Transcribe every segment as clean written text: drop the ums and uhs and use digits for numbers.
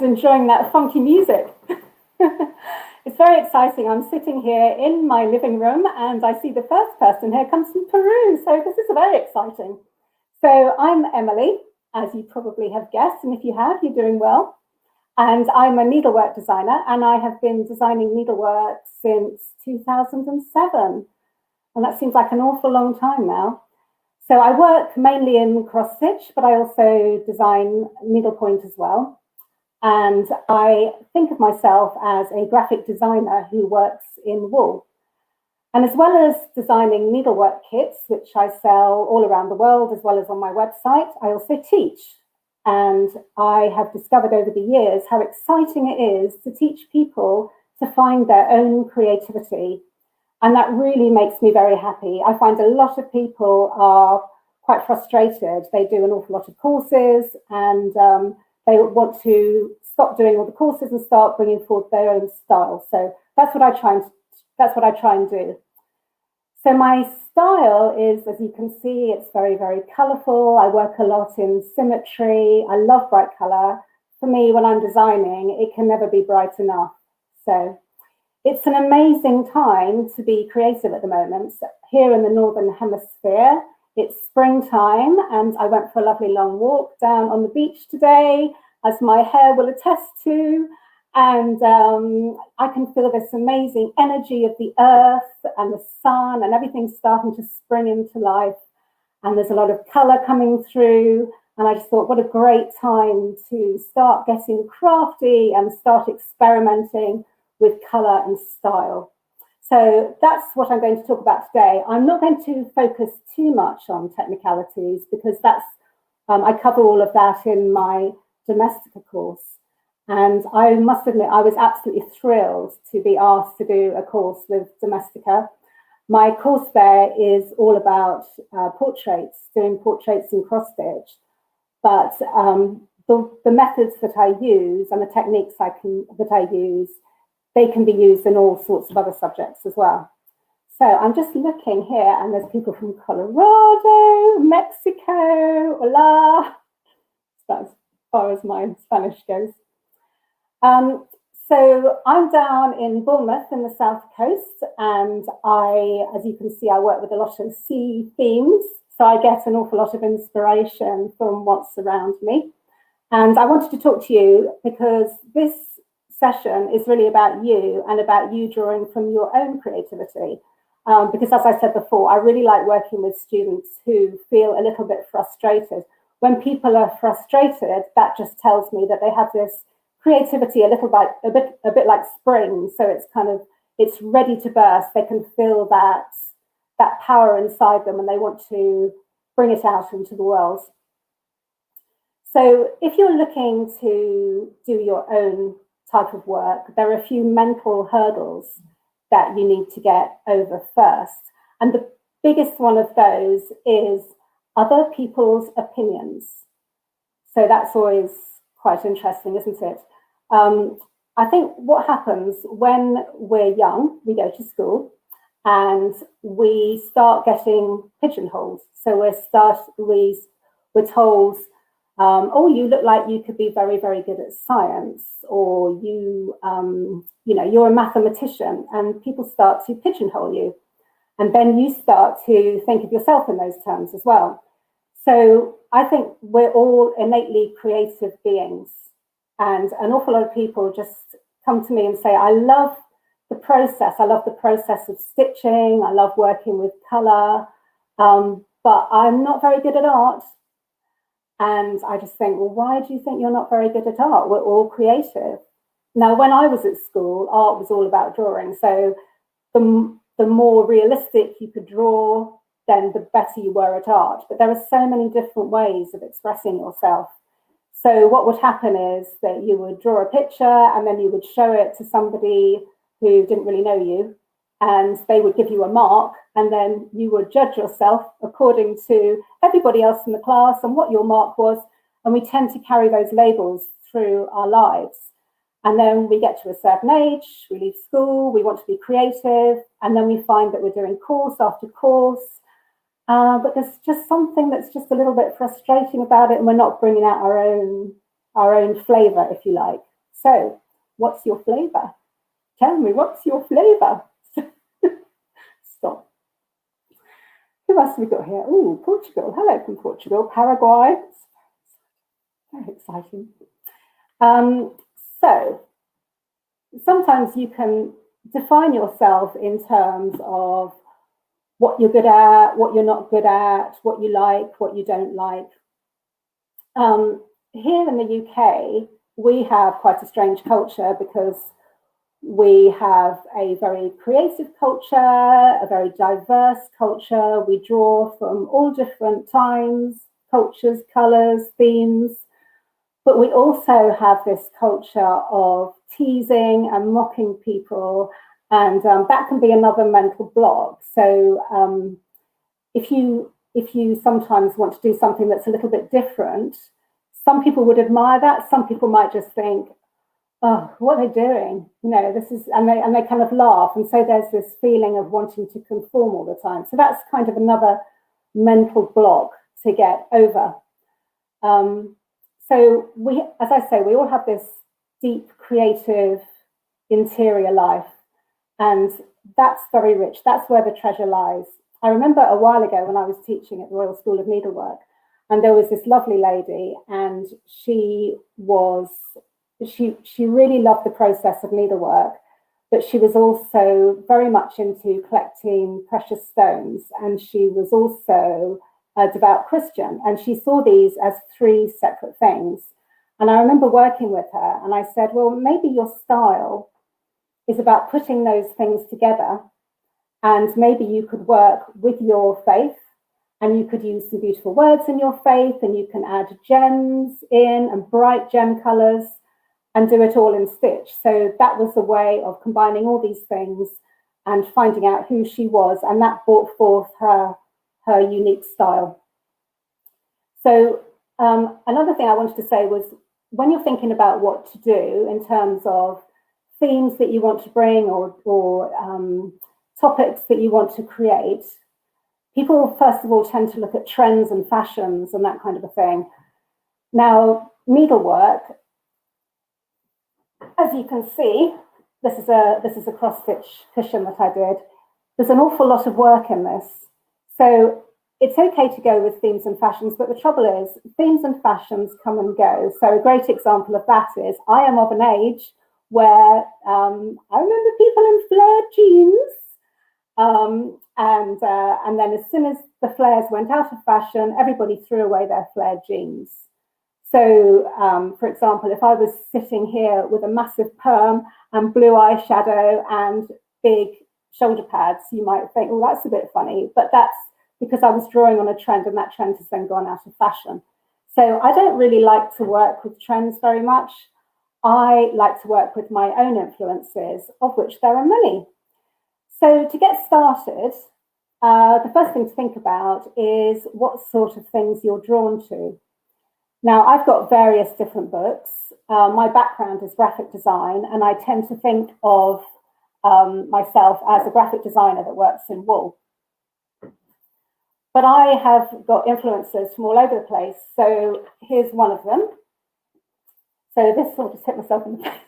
was enjoying that funky music. It's very exciting. I'm sitting here in my living room and I see the first person here comes from Peru. So this is very exciting. So I'm Emily, as you probably have guessed. And if you have, you're doing well. And I'm a needlework designer, and I have been designing needlework since 2007. And that seems like an awful long time now. So I work mainly in cross stitch, but I also design needlepoint as well. And I think of myself as a graphic designer who works in wool. And as well as designing needlework kits, which I sell all around the world, as well as on my website, I also teach. And I have discovered over the years how exciting it is to teach people to find their own creativity. And that really makes me very happy. I find a lot of people are quite frustrated. They do an awful lot of courses and they want to stop doing all the courses and start bringing forward their own style. So that's what I try and do. So my style is, as you can see, it's very, very colourful. I work a lot in symmetry. I love bright colour. For me, when I'm designing, it can never be bright enough. So it's an amazing time to be creative at the moment. Here in the Northern Hemisphere, it's springtime, and I went for a lovely long walk down on the beach today, as my hair will attest to. And I can feel this amazing energy of the earth and the sun, and everything's starting to spring into life. And there's a lot of colour coming through. And I just thought, what a great time to start getting crafty and start experimenting with colour and style. So that's what I'm going to talk about today. I'm not going to focus too much on technicalities because that's I cover all of that in my Domestika course. And I must admit, I was absolutely thrilled to be asked to do a course with Domestika. My course there is all about portraits, doing portraits in cross-stitch. But the methods that I use and the techniques that I use, they can be used in all sorts of other subjects as well. So I'm just looking here, and there's people from Colorado, Mexico, hola. That's as far as my Spanish goes. So I'm down in Bournemouth in the south coast, and as you can see, I work with a lot of sea themes. So I get an awful lot of inspiration from what's around me. And I wanted to talk to you because this session is really about you and about you drawing from your own creativity. Because as I said before, I really like working with students who feel a little bit frustrated. When people are frustrated, that just tells me that they have this creativity a bit like spring. So it's ready to burst. They can feel that power inside them and they want to bring it out into the world. So if you're looking to do your own type of work, there are a few mental hurdles that you need to get over first. And the biggest one of those is other people's opinions. So that's always quite interesting, isn't it? I think what happens when we're young, we go to school and we start getting pigeonholed. So we're told, oh, you look like you could be very, very good at science, or you're a mathematician, and people start to pigeonhole you. And then you start to think of yourself in those terms as well. So I think we're all innately creative beings. And an awful lot of people just come to me and say, I love the process. I love the process of stitching. I love working with colour, but I'm not very good at art. And I just think, well, why do you think you're not very good at art? We're all creative. Now, when I was at school, art was all about drawing. So the more realistic you could draw, then the better you were at art. But there are so many different ways of expressing yourself. So what would happen is that you would draw a picture and then you would show it to somebody who didn't really know you, and they would give you a mark, and then you would judge yourself according to everybody else in the class and what your mark was. And we tend to carry those labels through our lives. And then we get to a certain age, we leave school, we want to be creative, and then we find that we're doing course after course. But there's just something that's just a little bit frustrating about it, and we're not bringing out our own flavour, if you like. So, what's your flavour? Tell me, what's your flavour? Stop. Who else have we got here? Oh, Portugal. Hello from Portugal. Paraguay. Very exciting. So, sometimes you can define yourself in terms of what you're good at, what you're not good at, what you like, what you don't like. Here in the UK, we have quite a strange culture because we have a very creative culture, a very diverse culture. We draw from all different times, cultures, colours, themes. But we also have this culture of teasing and mocking people, and that can be another mental block. So if you sometimes want to do something that's a little bit different, some people would admire that. Some people might just think, oh, what are they doing? You know, this is, and they kind of laugh. And so there's this feeling of wanting to conform all the time. So that's kind of another mental block to get over. So we, as I say, we all have this deep creative interior life, and that's very rich. That's where the treasure lies. I remember a while ago when I was teaching at the Royal School of Needlework, and there was this lovely lady, and she really loved the process of needlework, but she was also very much into collecting precious stones, and she was also a devout Christian, and she saw these as three separate things. And I remember working with her, and I said, well, maybe your style is about putting those things together, and maybe you could work with your faith, and you could use some beautiful words in your faith, and you can add gems in and bright gem colors and do it all in stitch. So that was the way of combining all these things and finding out who she was, and that brought forth her unique style. So another thing I wanted to say was, when you're thinking about what to do in terms of themes that you want to bring or topics that you want to create, people first of all tend to look at trends and fashions and that kind of a thing. Now, needlework, as you can see, this is a cross-stitch cushion that I did. There's an awful lot of work in this. So it's okay to go with themes and fashions, but the trouble is themes and fashions come and go. So a great example of that is, I am of an age where I remember people in flared jeans, and then as soon as the flares went out of fashion, everybody threw away their flared jeans. So, for example, if I was sitting here with a massive perm and blue eyeshadow and big shoulder pads, you might think, oh, that's a bit funny, but that's because I was drawing on a trend, and that trend has then gone out of fashion. So I don't really like to work with trends very much. I like to work with my own influences, of which there are many. So to get started, the first thing to think about is what sort of things you're drawn to. Now, I've got various different books. My background is graphic design, and I tend to think of myself as a graphic designer that works in wool. But I have got influences from all over the place. So here's one of them. So this sort of just hit myself in the face.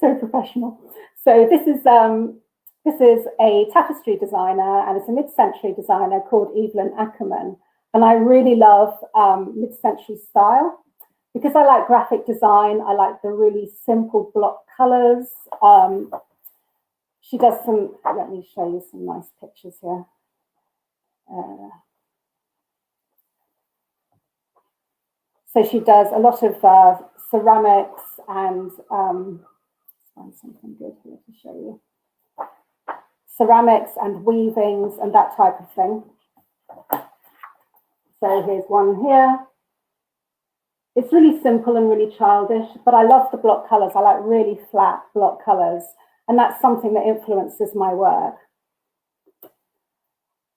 So professional. So this is a tapestry designer, and it's a mid-century designer called Evelyn Ackerman. And I really love mid-century style because I like graphic design. I like the really simple block colors. She does some, let me show you some nice pictures here. So she does a lot of ceramics and find something good here to show you. Ceramics and weavings and that type of thing. So here's one here. It's really simple and really childish, but I love the block colors. I like really flat block colors, and that's something that influences my work.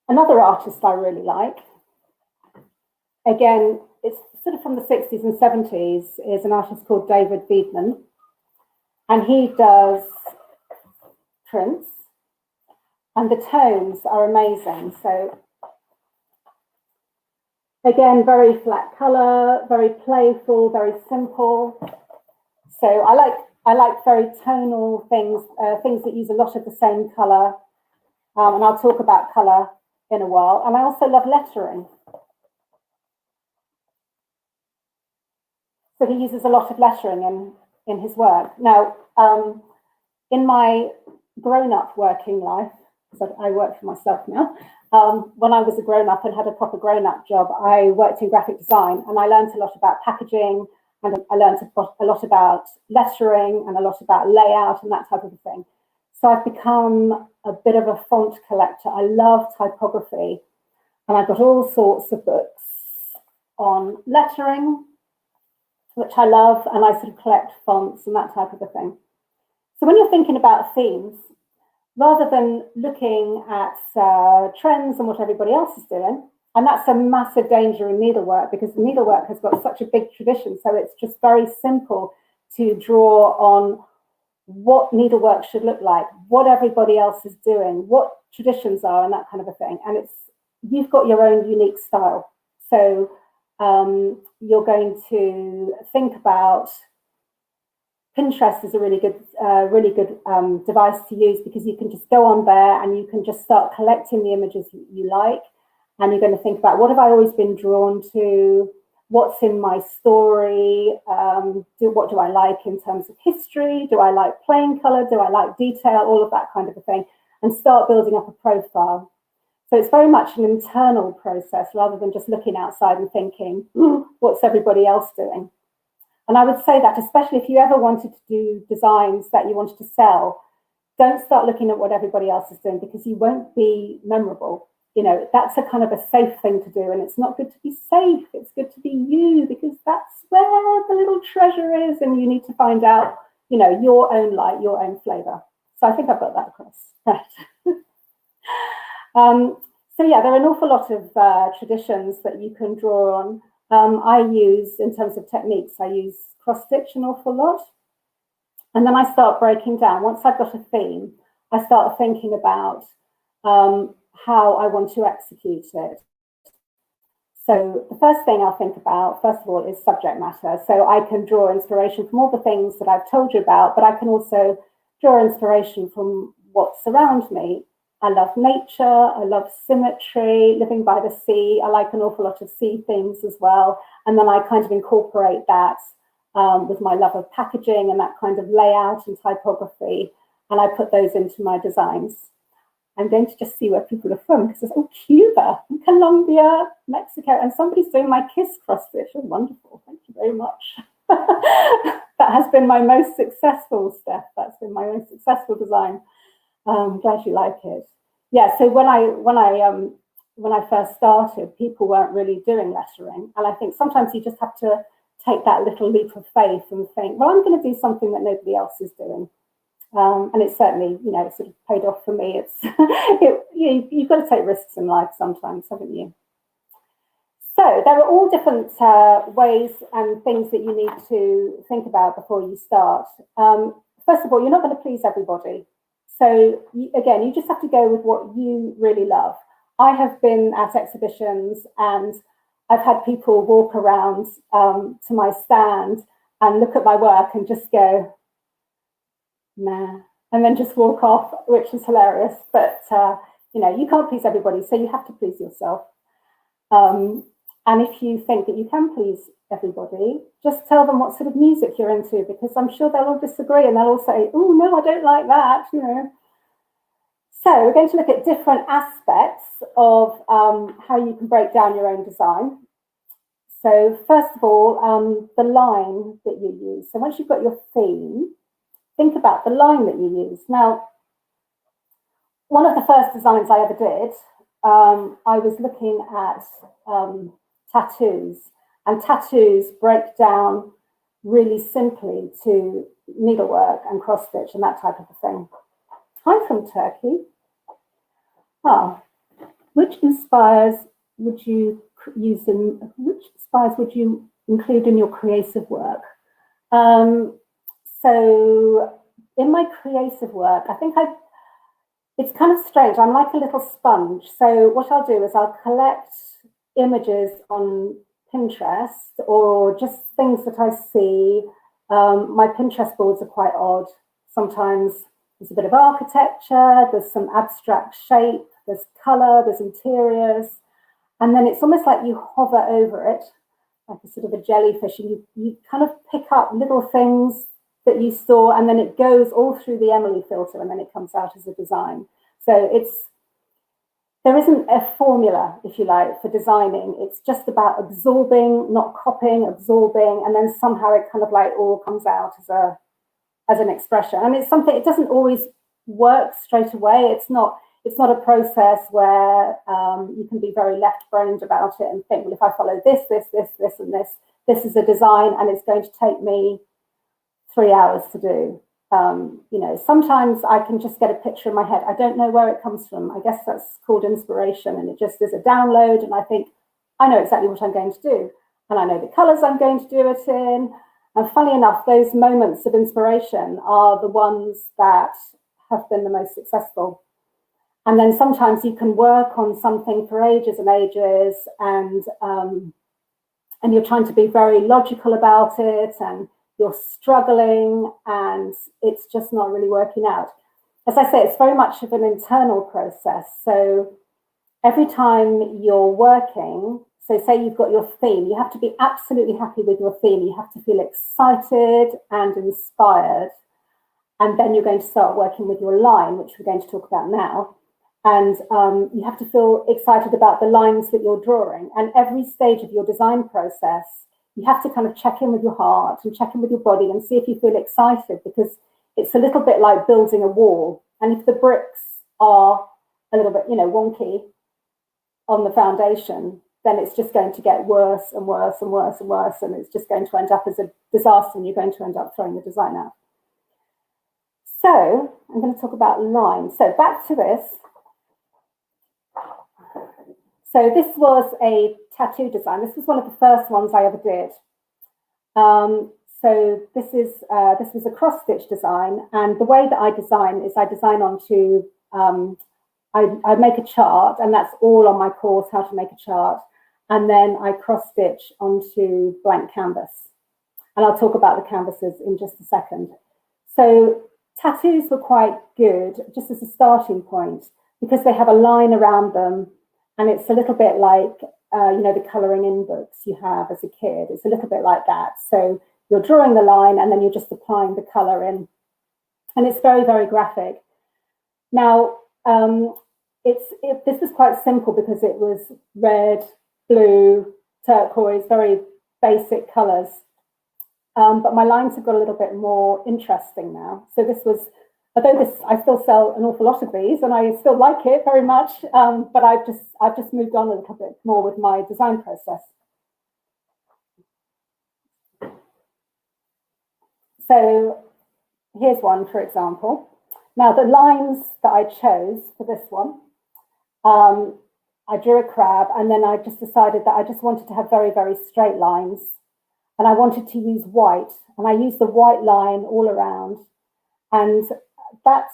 Another artist I really like, again, it's sort of from the 60s and 70s, is an artist called Biedmann, and he does prints, and the tones are amazing. So again, very flat color, very playful, very simple. So I like very tonal things, things that use a lot of the same colour, and I'll talk about colour in a while. And I also love lettering. So he uses a lot of lettering in his work. Now, in my grown-up working life, because I work for myself now, when I was a grown-up and had a proper grown-up job, I worked in graphic design, and I learned a lot about packaging, and I learned a lot about lettering and a lot about layout and that type of thing. So I've become a bit of a font collector. I love typography, and I've got all sorts of books on lettering, which I love, and I sort of collect fonts and that type of a thing. So when you're thinking about themes, rather than looking at trends and what everybody else is doing, and that's a massive danger in needlework, because needlework has got such a big tradition, so it's just very simple to draw on what needlework should look like, what everybody else is doing, what traditions are, and that kind of a thing. And you've got your own unique style. So you're going to think about Pinterest is a really good device to use, because you can just go on there and you can just start collecting the images you like, and you're going to think about, what have I always been drawn to? What's in my story? What do I like in terms of history? Do I like plain color? Do I like detail? All of that kind of a thing, and start building up a profile. So it's very much an internal process rather than just looking outside and thinking, what's everybody else doing? And I would say that, especially if you ever wanted to do designs that you wanted to sell, don't start looking at what everybody else is doing, because you won't be memorable. You know, that's a kind of a safe thing to do, and it's not good to be safe. It's good to be you, because that's where the little treasure is, and you need to find out, you know, your own light, your own flavor. So I think I've got that across. Right. So yeah, there are an awful lot of traditions that you can draw on. I use, in terms of techniques, I use cross-stitch an awful lot. And then I start breaking down. Once I've got a theme, I start thinking about how I want to execute it. So the first thing I'll think about, first of all, is subject matter. So I can draw inspiration from all the things that I've told you about, but I can also draw inspiration from what's around me. I love nature, I love symmetry, living by the sea. I like an awful lot of sea things as well. And then I kind of incorporate that with my love of packaging and that kind of layout and typography, and I put those into my designs. I'm going to just see where people are from, because there's Cuba, Colombia, Mexico, and somebody's doing my kiss cross stitch. Oh, wonderful, thank you very much. That has been my most successful step. That's been my most successful design. Glad you like it. Yeah, so when I first started, people weren't really doing lettering, and I think sometimes you just have to take that little leap of faith and think, well, I'm going to do something that nobody else is doing. And it's certainly, you know, sort of paid off for me. You've got to take risks in life sometimes, haven't you? So there are all different ways and things that you need to think about before you start. First of all, you're not going to please everybody. So again, you just have to go with what you really love. I have been at exhibitions and I've had people walk around to my stand and look at my work and just go, nah, and then just walk off, which is hilarious. But, you know, you can't please everybody, so you have to please yourself. And if you think that you can please everybody, just tell them what sort of music you're into, because I'm sure they'll all disagree and they'll all say, oh, no, I don't like that, you know. So we're going to look at different aspects of how you can break down your own design. So first of all, the line that you use. So once you've got your theme, think about the line that you use. Now, one of the first designs I ever did, I was looking at tattoos, and tattoos break down really simply to needlework and cross stitch and that type of a thing. I'm from Turkey. Which inspires would you use in? Which inspires would you include in your creative work? So in my creative work, I think it's kind of strange. I'm like a little sponge. So what I'll do is I'll collect images on Pinterest or just things that I see My Pinterest boards are quite odd. Sometimes there's a bit of architecture, there's some abstract shape, there's color, there's interiors, and then it's almost like you hover over it, like a sort of a jellyfish, and you kind of pick up little things that you saw, and then it goes all through the Emily filter, and then it comes out as a design. So there isn't a formula, if you like, for designing. It's just about absorbing, not copying, absorbing, and then somehow it kind of like all comes out as an expression. And it's something, it doesn't always work straight away. It's not a process where you can be very left-brained about it and think, well, if I follow this, and this is a design, and it's going to take me 3 hours to do. You know, sometimes I can just get a picture in my head. I don't know where it comes from. I guess that's called inspiration, and it just is a download, and I think, I know exactly what I'm going to do, and I know the colors I'm going to do it in. And funny enough, those moments of inspiration are the ones that have been the most successful. And then sometimes you can work on something for ages and ages, and you're trying to be very logical about it, and you're struggling, and it's just not really working out. As I say, it's very much of an internal process. So every time you're working, so say you've got your theme, you have to be absolutely happy with your theme. You have to feel excited and inspired. And then you're going to start working with your line, which we're going to talk about now. And you have to feel excited about the lines that you're drawing. And every stage of your design process, you have to kind of check in with your heart and check in with your body and see if you feel excited, because it's a little bit like building a wall. And if the bricks are a little bit, you know, wonky on the foundation, then it's just going to get worse and worse and worse and worse. And it's just going to end up as a disaster, and you're going to end up throwing the design out. So I'm going to talk about lines. So back to this. So this was a tattoo design. This was one of the first ones I ever did. So this was a cross-stitch design, and the way that I design is I design onto, I make a chart, and that's all on my course, how to make a chart, and then I cross-stitch onto blank canvas. And I'll talk about the canvases in just a second. So tattoos were quite good, just as a starting point, because they have a line around them. And it's a little bit like, you know, the colouring in books you have as a kid. It's a little bit like that. So you're drawing the line, and then you're just applying the colour in. And it's very, very graphic. Now, this was quite simple because it was red, blue, turquoise, very basic colours. But my lines have got a little bit more interesting now. So this was, although I still sell an awful lot of these, and I still like it very much, but I've just moved on a little bit more with my design process. So here's one, for example. Now the lines that I chose for this one, I drew a crab, and then I just decided that I just wanted to have very, very straight lines, and I wanted to use white, and I used the white line all around, and that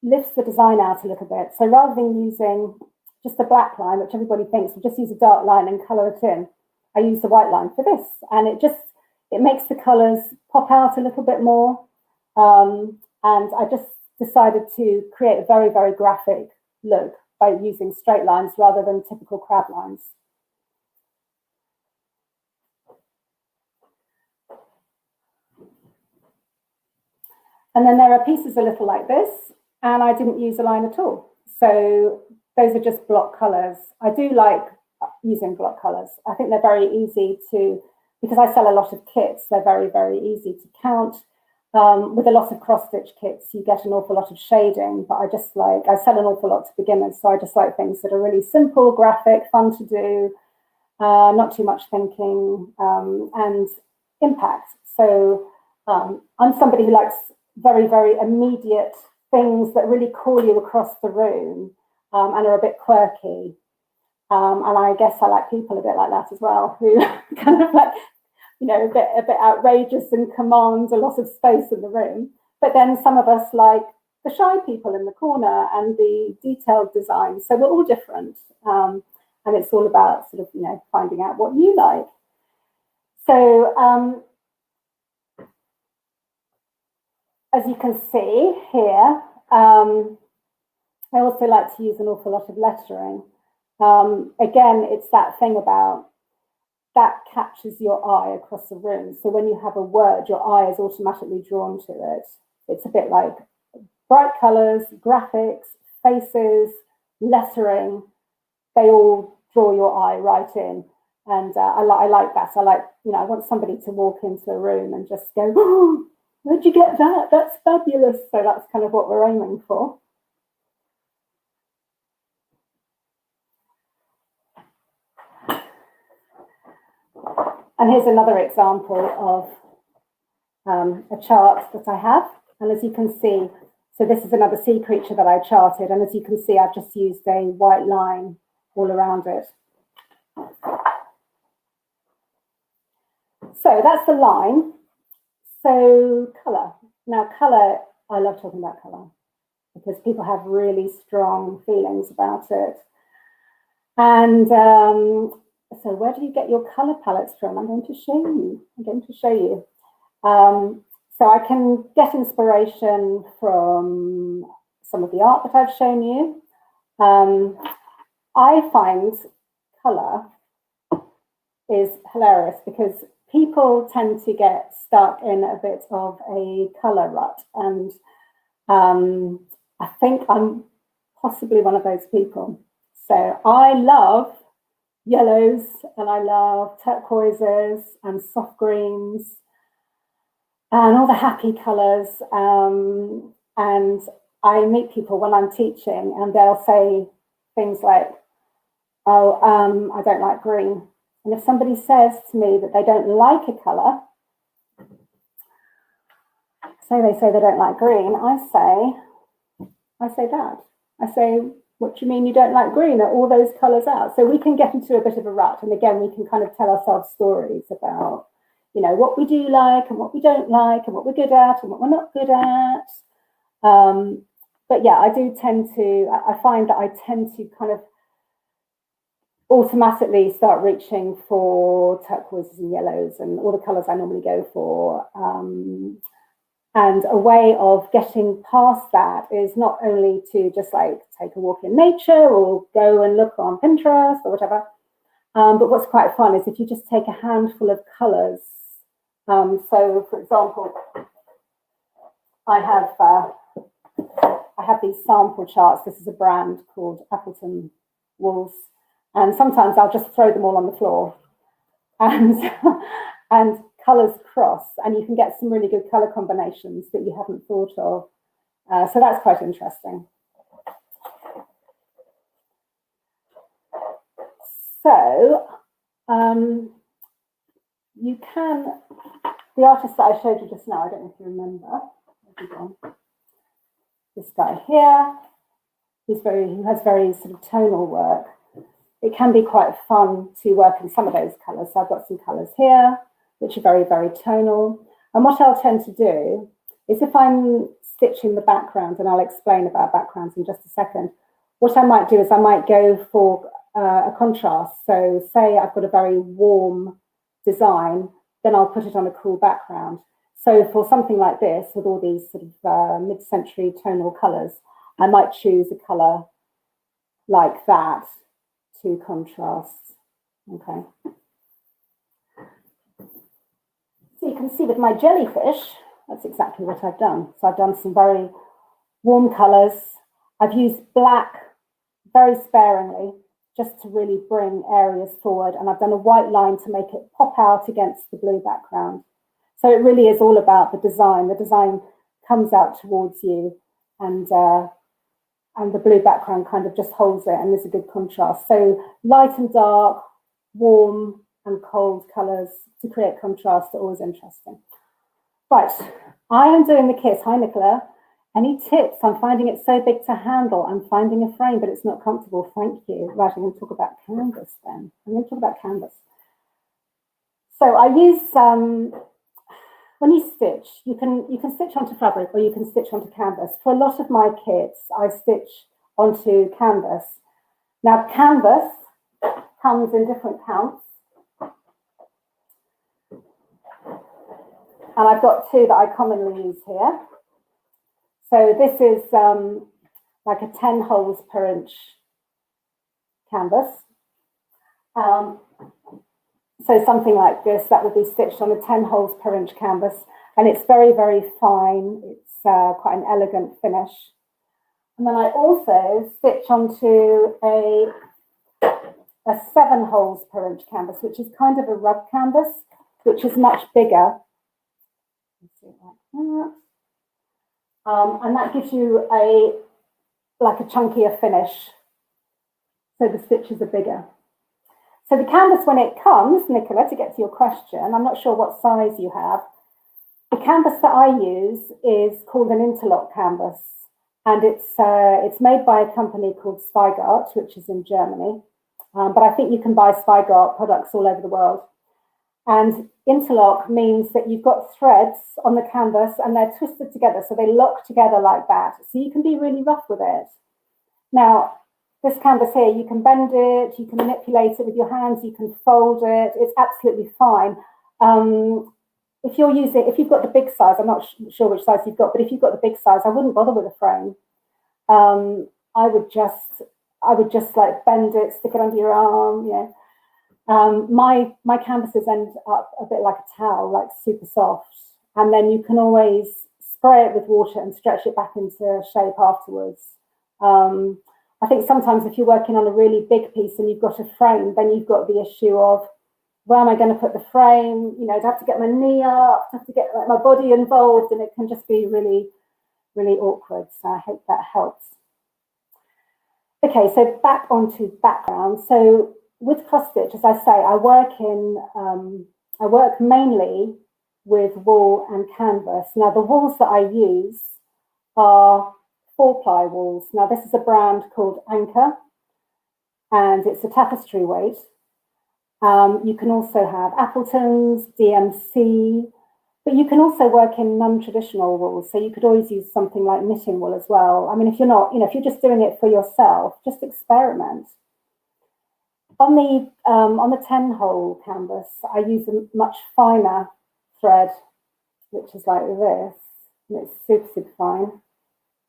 lifts the design out a little bit. So rather than using just a black line, which everybody thinks, we'll just use a dark line and colour it in, I use the white line for this. And it makes the colours pop out a little bit more. And I just decided to create a very, very graphic look by using straight lines rather than typical crab lines. And then there are pieces a little like this, and I didn't use a line at all. So those are just block colours. I do like using block colours. I think they're very easy to, because I sell a lot of kits, they're very, very easy to count. With a lot of cross-stitch kits, you get an awful lot of shading, but I sell an awful lot to beginners, so I just like things that are really simple, graphic, fun to do, not too much thinking, and impact. So I'm somebody who likes very, very immediate things that really call you across the room and are a bit quirky. And I guess I like people a bit like that as well, who kind of like, you know, a bit outrageous and command a lot of space in the room. But then some of us like the shy people in the corner and the detailed design. So we're all different. And it's all about sort of, you know, finding out what you like. So as you can see here, I also like to use an awful lot of lettering. Again, it's that thing about that captures your eye across the room. So when you have a word, your eye is automatically drawn to it. It's a bit like bright colours, graphics, faces, lettering. They all draw your eye right in. And I like that. I like, I want somebody to walk into a room and just go, oh, where'd you get that? That's fabulous. So that's kind of what we're aiming for. And here's another example of a chart that I have. And as you can see, so this is another sea creature that I charted. And as you can see, I've just used a white line all around it. So that's the line. So colour. Now colour, I love talking about colour because people have really strong feelings about it. And so where do you get your colour palettes from? I'm going to show you. So I can get inspiration from some of the art that I've shown you. I find colour is hilarious because people tend to get stuck in a bit of a colour rut. And I think I'm possibly one of those people. So I love yellows and I love turquoises and soft greens and all the happy colours. And I meet people when I'm teaching and they'll say things like, oh, I don't like green. And if somebody says to me that they don't like a colour, they say they don't like green, I say, what do you mean you don't like green? Are all those colours out? So we can get into a bit of a rut. And again, we can kind of tell ourselves stories about, what we do like and what we don't like and what we're good at and what we're not good at. But yeah, I find that I tend to kind of automatically start reaching for turquoises and yellows and all the colours I normally go for. And a way of getting past that is not only to just like take a walk in nature or go and look on Pinterest or whatever, but what's quite fun is if you just take a handful of colours. So for example, I have these sample charts. This is a brand called Appleton Wools. And sometimes I'll just throw them all on the floor and colours cross, and you can get some really good colour combinations that you haven't thought of. So that's quite interesting. So you can, the artist that I showed you just now, I don't know if you remember, this guy here, he has very sort of tonal work. It can be quite fun to work in some of those colours. So I've got some colours here, which are very, very tonal. And what I'll tend to do is if I'm stitching the background, and I'll explain about backgrounds in just a second, what I might do is I might go for a contrast. So say I've got a very warm design, then I'll put it on a cool background. So for something like this, with all these sort of mid-century tonal colours, I might choose a colour like that to contrast. Okay. So you can see with my jellyfish, that's exactly what I've done. So I've done some very warm colours. I've used black very sparingly, just to really bring areas forward. And I've done a white line to make it pop out against the blue background. So it really is all about the design. The design comes out towards you, and the blue background kind of just holds it, and there's a good contrast. So light and dark, warm and cold colours to create contrast are always interesting. Right, I am doing the kit. Hi, Nicola. Any tips? I'm finding it so big to handle. I'm finding a frame, but it's not comfortable. Thank you. Right, I'm going to talk about canvas then. I'm going to talk about canvas. So I use, when you stitch, you can stitch onto fabric or you can stitch onto canvas. For a lot of my kits, I stitch onto canvas. Now, canvas comes in different counts. And I've got two that I commonly use here. So this is like a 10 holes per inch canvas. So something like this, that would be stitched on a 10 holes per inch canvas, and it's very, very fine. It's quite an elegant finish. And then I also stitch onto a 7 holes per inch canvas, which is kind of a rug canvas, which is much bigger. And that gives you like a chunkier finish. So the stitches are bigger. So the canvas, when it comes, Nicola, to get to your question, I'm not sure what size you have. The canvas that I use is called an Interlock Canvas, and it's made by a company called Zweigart, which is in Germany. But I think you can buy Zweigart products all over the world. And interlock means that you've got threads on the canvas and they're twisted together, so they lock together like that. So you can be really rough with it. Now, this canvas here, you can bend it, you can manipulate it with your hands, you can fold it, it's absolutely fine. If you've got the big size, I'm not sure which size you've got, but if you've got the big size, I wouldn't bother with a frame. I would just like bend it, stick it under your arm, yeah. My canvases end up a bit like a towel, like super soft, and then you can always spray it with water and stretch it back into shape afterwards. I think sometimes if you're working on a really big piece and you've got a frame, then you've got the issue of, where am I going to put the frame? You know, do I have to get my knee up? Do I have to get my body involved? And it can just be really, really awkward. So I hope that helps. Okay, so back onto background. So with cross stitch, as I say, I work mainly with wool and canvas. Now the wools that I use are 4-ply wools. Now this is a brand called Anchor, and it's a tapestry weight. You can also have Appleton's, DMC, but you can also work in non-traditional wools. So you could always use something like knitting wool as well. I mean, if you're not, if you're just doing it for yourself, just experiment. On the 10-hole canvas, I use a much finer thread, which is like this, and it's super, super fine.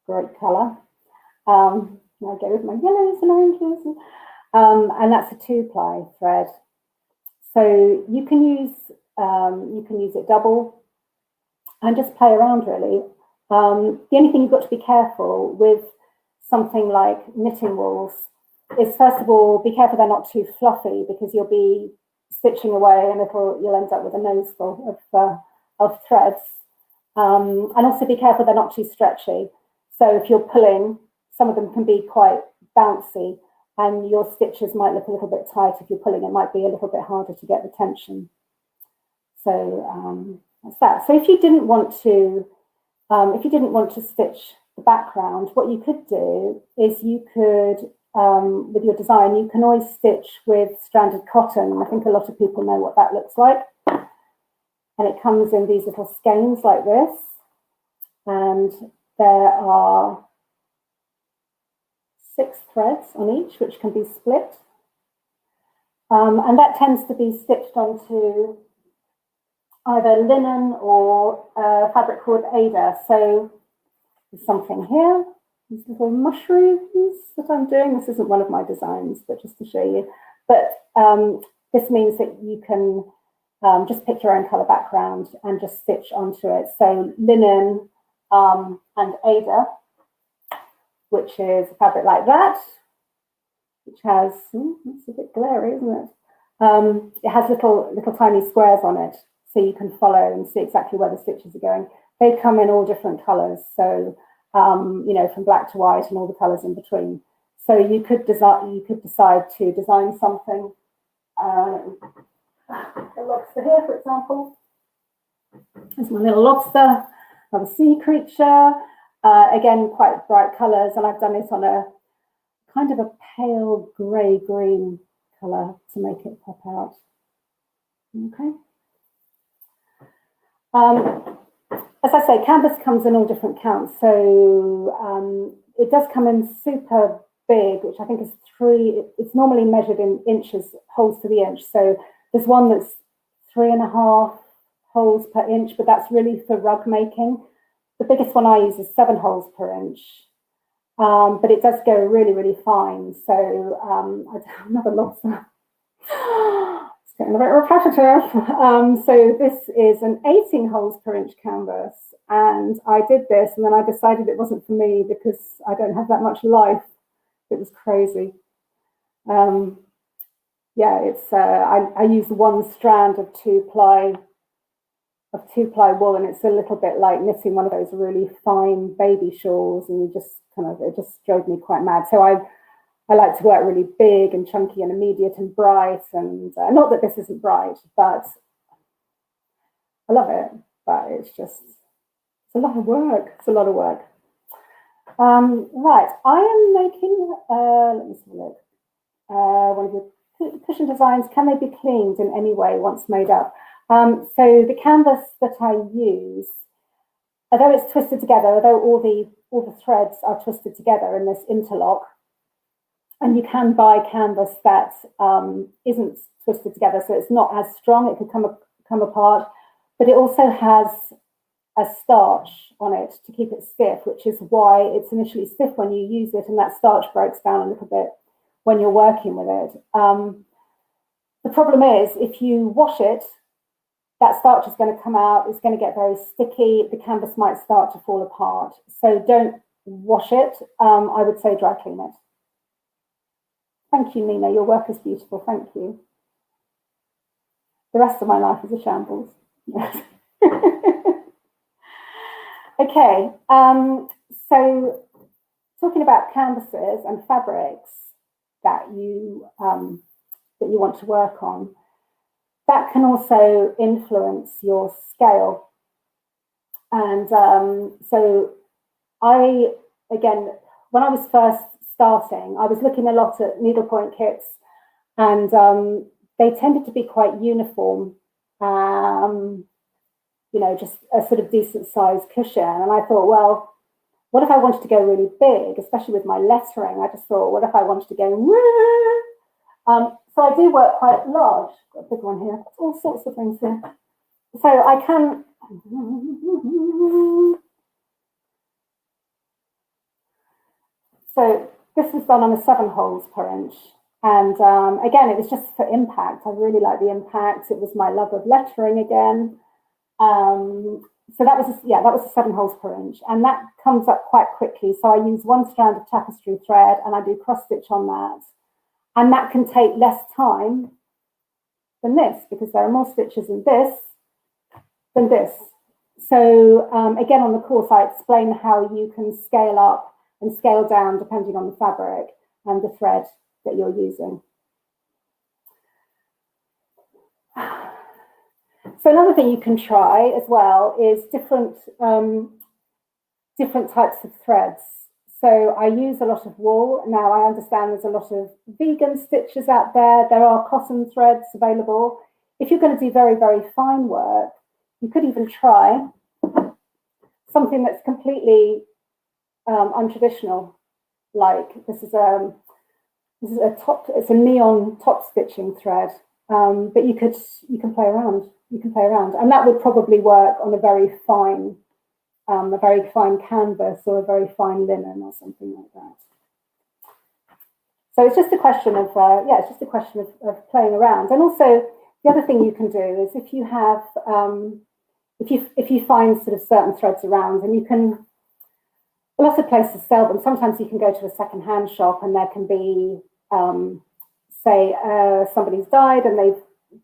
Great colour. I go with my yellows and oranges, and that's a 2-ply thread. So you can use it double and just play around really. The only thing you've got to be careful with something like knitting wools is, first of all, be careful they're not too fluffy, because you'll be stitching away and you'll end up with a nose full of threads. And also be careful they're not too stretchy. So if you're pulling, some of them can be quite bouncy, and your stitches might look a little bit tight. If you're pulling, it might be a little bit harder to get the tension. So that's that. So if you didn't want to stitch the background, what you could do is you could, with your design, you can always stitch with stranded cotton. I think a lot of people know what that looks like. And it comes in these little skeins like this. And there are 6 threads on each, which can be split. And that tends to be stitched onto either linen or fabric called Ada. So there's something here, these little mushrooms that I'm doing. This isn't one of my designs, but just to show you. But this means that you can just pick your own colour background and just stitch onto it. So linen and Ada, which is a fabric like that, which has, it's a bit glary, isn't it? It has little tiny squares on it, so you can follow and see exactly where the stitches are going. They come in all different colours, so from black to white and all the colours in between. So you could decide to design something. A lobster here, for example. There's my little lobster, another sea creature. Again, quite bright colours, and I've done it on a kind of a pale grey-green colour to make it pop out. Okay. As I say, canvas comes in all different counts. So it does come in super big, which I think is 3. It's normally measured in inches, holes to the inch. So there's one that's 3.5 holes per inch, but that's really for rug making. the biggest one I use is 7 holes per inch, but it does go really, really fine. So another lobster. It's getting a bit repetitive. So this is an 18 holes per inch canvas, and I did this, and then I decided it wasn't for me because I don't have that much life. It was crazy. Yeah, it's I use one strand of two-ply wool, and it's a little bit like knitting one of those really fine baby shawls, and it just drove me quite mad. So I like to work really big and chunky and immediate and bright, and not that this isn't bright, but I love it. But it's a lot of work. It's a lot of work. Right, I am making. Let me see a look. One of the cushion designs. Can they be cleaned in any way once made up? So the canvas that I use, although it's twisted together, although all the threads are twisted together in this interlock, and you can buy canvas that isn't twisted together, so it's not as strong. It could come apart, but it also has a starch on it to keep it stiff, which is why it's initially stiff when you use it, and that starch breaks down a little bit when you're working with it. The problem is if you wash it, that starch is going to come out, it's going to get very sticky, the canvas might start to fall apart. So don't wash it, I would say dry clean it. Thank you, Nina, your work is beautiful, thank you. The rest of my life is a shambles. Okay, so talking about canvases and fabrics that you want to work on, that can also influence your scale. And so again, when I was first starting, I was looking a lot at needlepoint kits, and they tended to be quite uniform, you know, just a sort of decent sized cushion. And I thought, well, what if I wanted to go really big, especially with my lettering? I just thought, what if I wanted to go, so I do work quite large. Got a big one here, all sorts of things here. So I can, so this was done on a 7 holes per inch. And again, it was just for impact. I really like the impact. It was my love of lettering again. So that was a 7 holes per inch, and that comes up quite quickly. So I use 1 strand of tapestry thread, and I do cross stitch on that, and that can take less time than this because there are more stitches in this than this. So again, on the course, I explain how you can scale up and scale down depending on the fabric and the thread that you're using. So another thing you can try as well is different types of threads. So I use a lot of wool. Now I understand there's a lot of vegan stitches out there. There are cotton threads available. If you're going to do very, very fine work, you could even try something that's completely untraditional. Like this is a top. It's a neon top stitching thread, but you can play around. You can play around, and that would probably work on a very fine canvas or a very fine linen or something like that. So it's just a question of it's just a question of playing around. And also the other thing you can do is if you have if you find sort of certain threads around, and you can, a lot of places sell them. Sometimes you can go to a second-hand shop and there can be say somebody's died and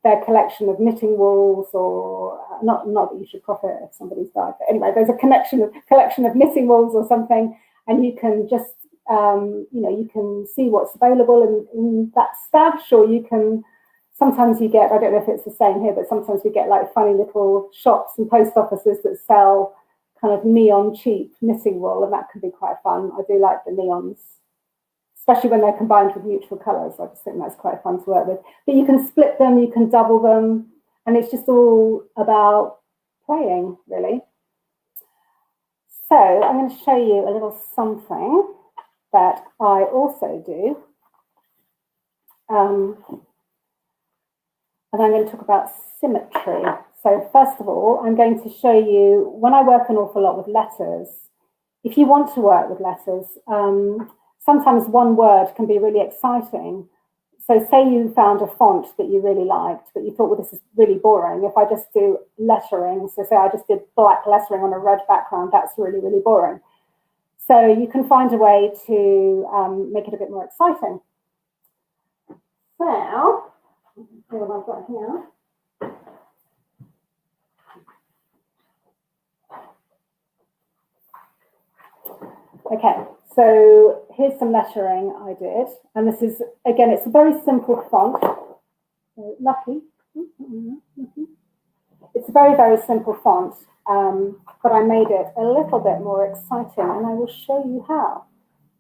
their collection of knitting wools, or not that you should profit if somebody's died, but anyway, there's a collection of knitting wools or something, and you can just you can see what's available in that stash, or you can, sometimes you get, I don't know if it's the same here, but sometimes we get like funny little shops and post offices that sell kind of neon cheap knitting wool, and that can be quite fun. I do like the neons, especially when they're combined with neutral colours. I just think that's quite fun to work with. But you can split them, you can double them, and it's just all about playing, really. So I'm going to show you a little something that I also do. And I'm going to talk about symmetry. So first of all, I'm going to show you, when I work an awful lot with letters, if you want to work with letters, sometimes one word can be really exciting. So say you found a font that you really liked, but you thought, well, this is really boring. If I just do lettering, so say I just did black lettering on a red background, that's really, really boring. So you can find a way to make it a bit more exciting. So, what I've got here. Okay, so here's some lettering I did. And this is, again, it's a very simple font. Lucky. It's a very, very simple font, but I made it a little bit more exciting, and I will show you how.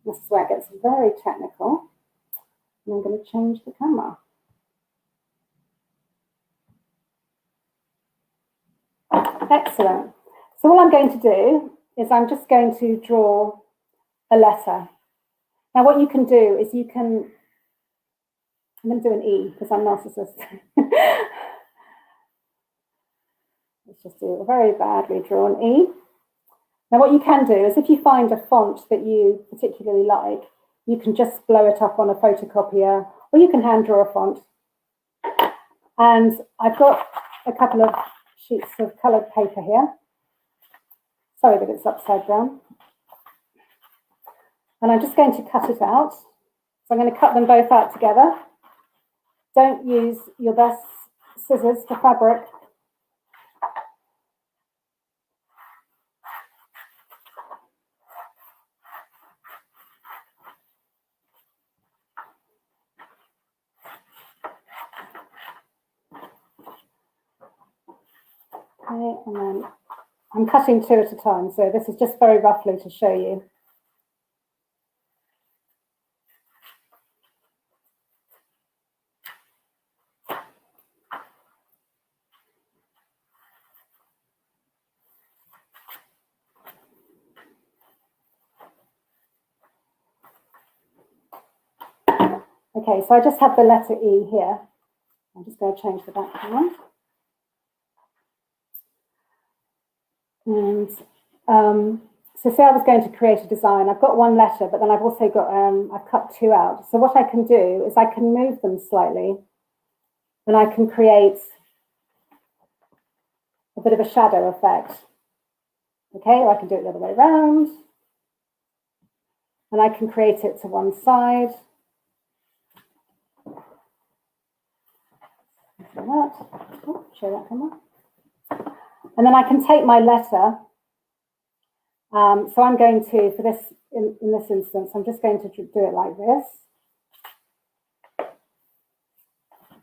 This is where it gets very technical. And I'm going to change the camera. Excellent. So all I'm going to do is I'm just going to draw a letter. Now what you can do is you can, I'm going to do an E because I'm narcissist. Let's just do a very badly drawn E. Now what you can do is if you find a font that you particularly like, you can just blow it up on a photocopier, or you can hand draw a font. And I've got a couple of sheets of coloured paper here. Sorry that it's upside down. And I'm just going to cut it out. So I'm going to cut them both out together. Don't use your best scissors for fabric. Okay, and then I'm cutting two at a time, so this is just very roughly to show you. Okay, so I just have the letter E here. I'm just going to change the background. And so say I was going to create a design. I've got one letter, but then I've also got, I've cut two out. So what I can do is I can move them slightly, and I can create a bit of a shadow effect. Okay, or I can do it the other way around. And I can create it to one side. Like that. Oh, show that camera. And then I can take my letter. So I'm going to, for this, in this instance, I'm just going to do it like this.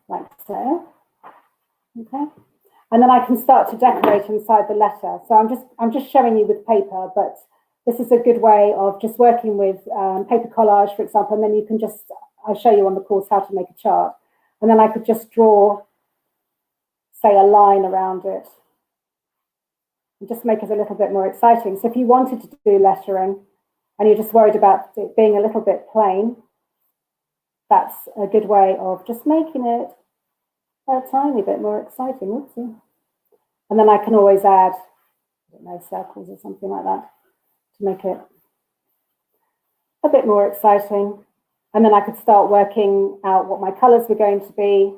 Like so. Okay. And then I can start to decorate inside the letter. So I'm just showing you with paper, but this is a good way of just working with paper collage, for example, and then you can just, I'll show you on the course how to make a chart. And then I could just draw, say, a line around it. And just make it a little bit more exciting. So if you wanted to do lettering and you're just worried about it being a little bit plain, that's a good way of just making it a tiny bit more exciting. Oopsie. And then I can always add, I don't know, circles or something like that to make it a bit more exciting. And then I could start working out what my colours were going to be.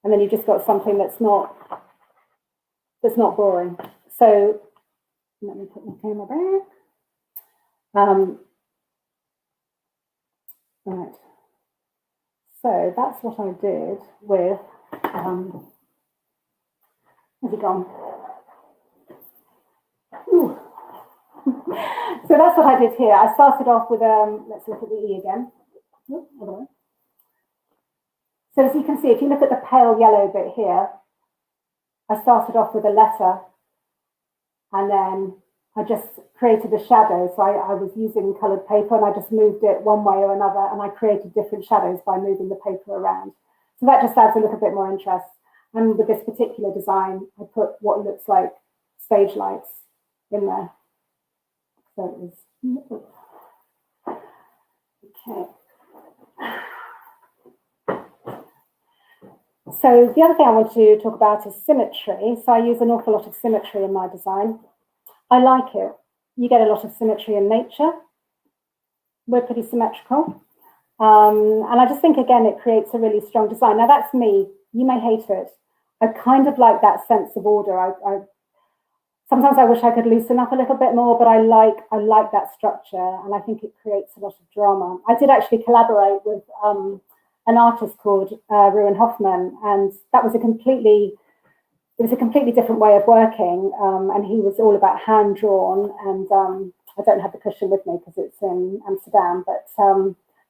And then you've just got something that's not boring. So let me put my camera back. Right. So that's what I did with, where's it gone? Ooh. So that's what I did here. I started off with, let's look at the E again. So as you can see, if you look at the pale yellow bit here, I started off with a letter and then I just created a shadow. So I was using coloured paper and I just moved it one way or another and I created different shadows by moving the paper around. So that just adds a little bit more interest. And with this particular design, I put what looks like stage lights in there. So it was, okay. So the other thing I want to talk about is symmetry. So I use an awful lot of symmetry in my design. I like it. You get a lot of symmetry in nature. We're pretty symmetrical. And I just think, again, it creates a really strong design. Now, that's me. You may hate it. I kind of like that sense of order. Sometimes I wish I could loosen up a little bit more, but I like that structure, and I think it creates a lot of drama. I did actually collaborate with an artist called Ruin Hoffman, and that was a completely different way of working, and he was all about hand drawn, and I don't have the cushion with me because it's in Amsterdam, but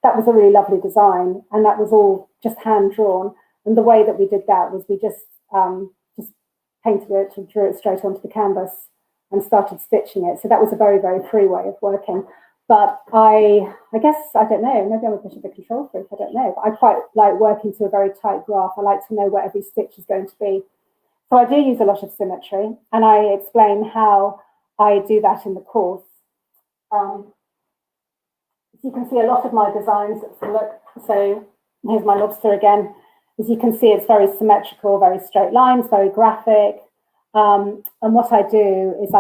that was a really lovely design, and that was all just hand drawn. And the way that we did that was we just painted it and drew it straight onto the canvas and started stitching it. So that was a very, very free way of working. But I guess, I don't know, maybe I'm a bit of a control freak, I don't know. But I quite like working to a very tight graph. I like to know where every stitch is going to be. So I do use a lot of symmetry, and I explain how I do that in the course. As you can see, a lot of my designs, so here's my lobster again. As you can see, it's very symmetrical, very straight lines, very graphic. And what I do is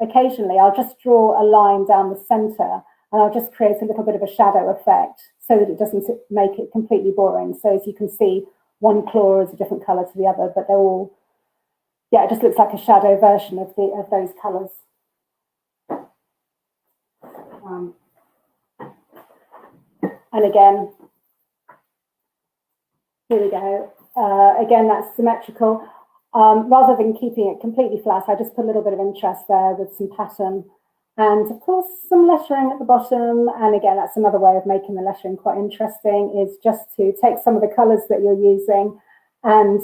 occasionally I'll just draw a line down the center, and I'll just create a little bit of a shadow effect so that it doesn't make it completely boring. So as you can see, one claw is a different color to the other, but they're all, yeah, it just looks like a shadow version of those colors. And again, here we go. Again, that's symmetrical. Rather than keeping it completely flat, I just put a little bit of interest there with some pattern. And of course, some lettering at the bottom. And again, that's another way of making the lettering quite interesting, is just to take some of the colors that you're using and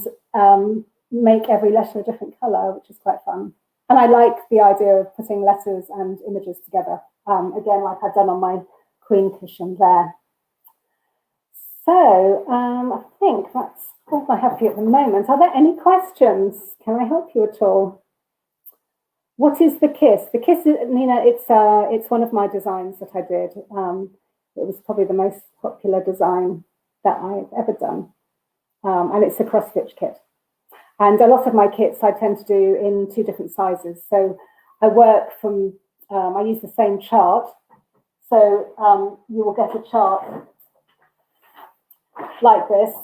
make every letter a different color, which is quite fun. And I like the idea of putting letters and images together. Again, like I've done on my queen cushion there. So I think that's all I have for you at the moment. Are there any questions? Can I help you at all? What is the kiss? The kiss, Nina, it's one of my designs that I did. It was probably the most popular design that I've ever done. And it's a cross-stitch kit. And a lot of my kits I tend to do in 2 different sizes. So I work from, I use the same chart. So you will get a chart like this,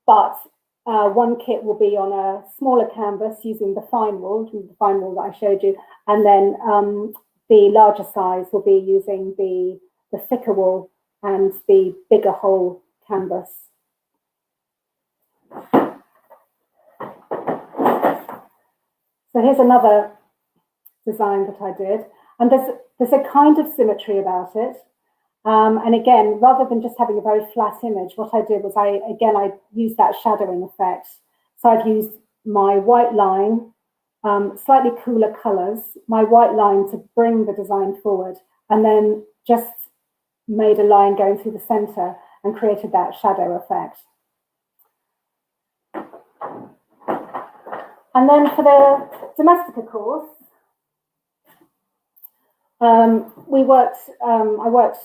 but one kit will be on a smaller canvas using the fine wool that I showed you, and then the larger size will be using the thicker wool and the bigger whole canvas. So here's another design that I did, and there's a kind of symmetry about it. And again, rather than just having a very flat image, what I did was I used that shadowing effect. So I've used my white line, slightly cooler colors, my white line to bring the design forward, and then just made a line going through the center and created that shadow effect. And then for the Domestika course, I worked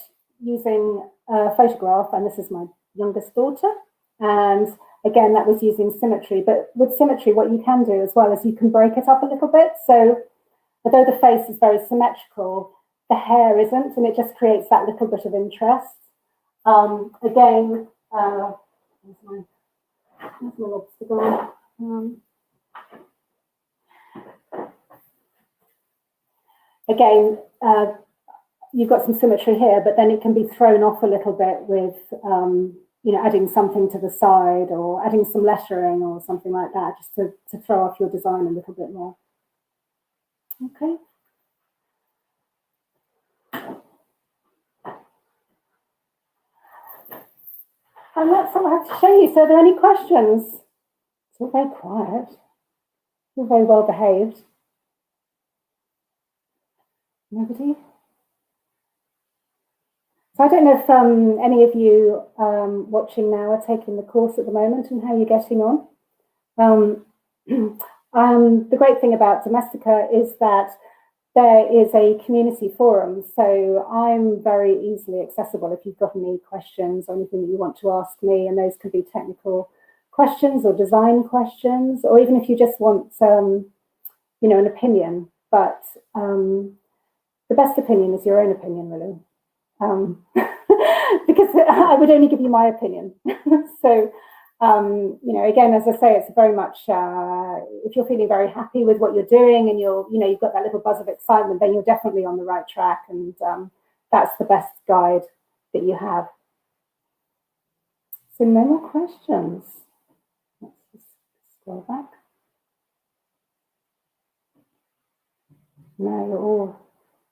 using a photograph, and this is my youngest daughter. And again, that was using symmetry. But with symmetry, what you can do as well is you can break it up a little bit. So although the face is very symmetrical, the hair isn't, and it just creates that little bit of interest. Again, where's my lobster gone? Again, you've got some symmetry here, but then it can be thrown off a little bit with, adding something to the side or adding some lettering or something like that, just to throw off your design a little bit more. Okay. And that's all I have to show you. So are there any questions? It's all very quiet. You're very well behaved. Nobody? So I don't know if any of you watching now are taking the course at the moment and how you're getting on. The great thing about Domestika is that there is a community forum, so I'm very easily accessible if you've got any questions or anything that you want to ask me, and those can be technical questions or design questions, or even if you just want, you know, an opinion. But the best opinion is your own opinion, really, because I would only give you my opinion. So, you know, again, as I say, it's very much if you're feeling very happy with what you're doing and you're, you know, you've got that little buzz of excitement, then you're definitely on the right track, and that's the best guide that you have. So, no more questions. Let's just scroll back. No,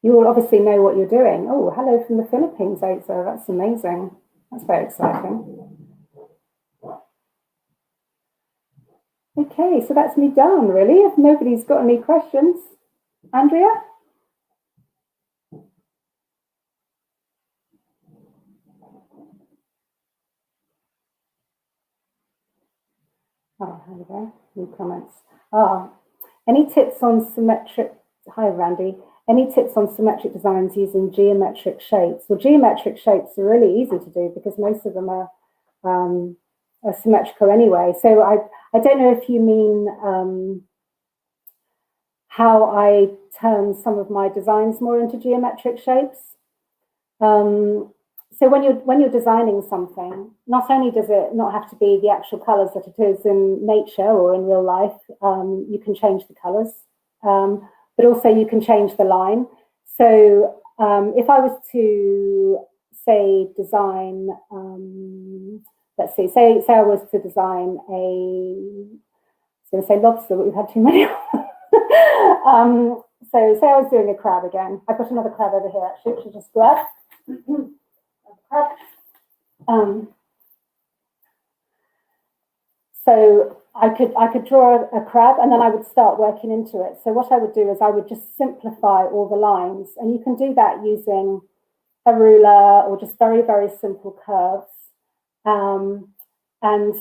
you all obviously know what you're doing. Oh, hello from the Philippines, Oza. That's amazing. That's very exciting. Okay, so that's me done, really. If nobody's got any questions. Andrea? Oh, here we go. New comments. Any tips on symmetric? Hi, Randy. Any tips on symmetric designs using geometric shapes? Well, geometric shapes are really easy to do because most of them are symmetrical anyway. So I don't know if you mean how I turn some of my designs more into geometric shapes. So when you're designing something, not only does it not have to be the actual colors that it is in nature or in real life, you can change the colors, but also you can change the line. So if I was to say design, let's see, say I was to design so say lobster, but we've had too many. So say I was doing a crab again. I've got another crab over here actually, which I just grabbed. So I could draw a crab and then I would start working into it. So what I would do is I would just simplify all the lines, and you can do that using a ruler or just very, very simple curves. And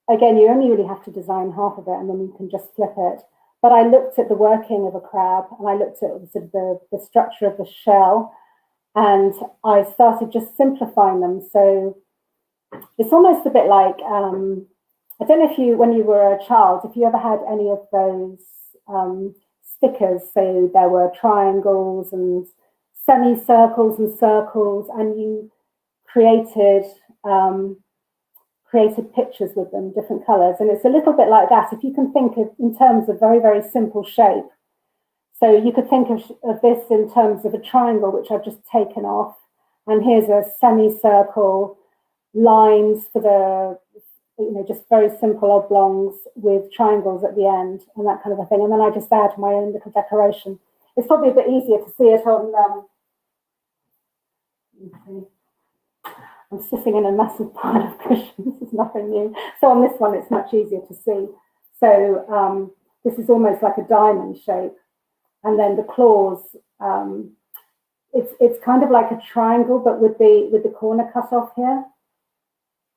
again, you only really have to design half of it and then you can just flip it. But I looked at the working of a crab and I looked at sort of the structure of the shell, and I started just simplifying them. So it's almost a bit like, I don't know if you, when you were a child, if you ever had any of those stickers, so there were triangles and semicircles and circles, and you created pictures with them, different colors. And it's a little bit like that. If you can think of in terms of very, very simple shape. So you could think of this in terms of a triangle, which I've just taken off. And here's a semicircle, lines for the, you know, just very simple oblongs with triangles at the end and that kind of a thing. And then I just add my own little decoration. It's probably a bit easier to see it on, I'm sitting in a massive pile of cushions. It's nothing new. So on this one, it's much easier to see. So this is almost like a diamond shape. And then the claws, it's kind of like a triangle, but with the corner cut off here.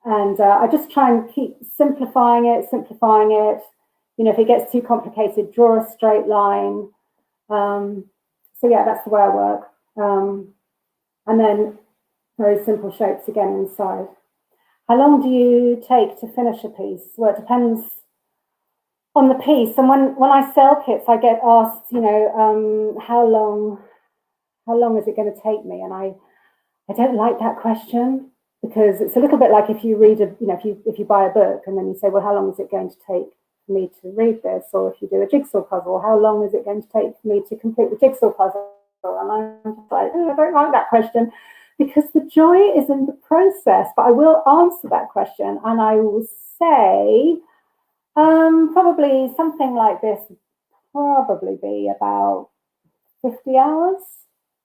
And I just try and keep simplifying it. You know, if it gets too complicated, draw a straight line. So yeah, that's the way I work. And then very simple shapes again inside. How long do you take to finish a piece? Well, it depends on the piece. And when I sell kits, I get asked, you know, how long is it going to take me? And I don't like that question, because it's a little bit like if you read a, you know, if you buy a book and then you say, well, how long is it going to take for me to read this? Or if you do a jigsaw puzzle, how long is it going to take for me to complete the jigsaw puzzle? And I'm just like, oh, I don't like that question, because the joy is in the process. But I will answer that question, and I will say probably something like this would probably be about 50 hours.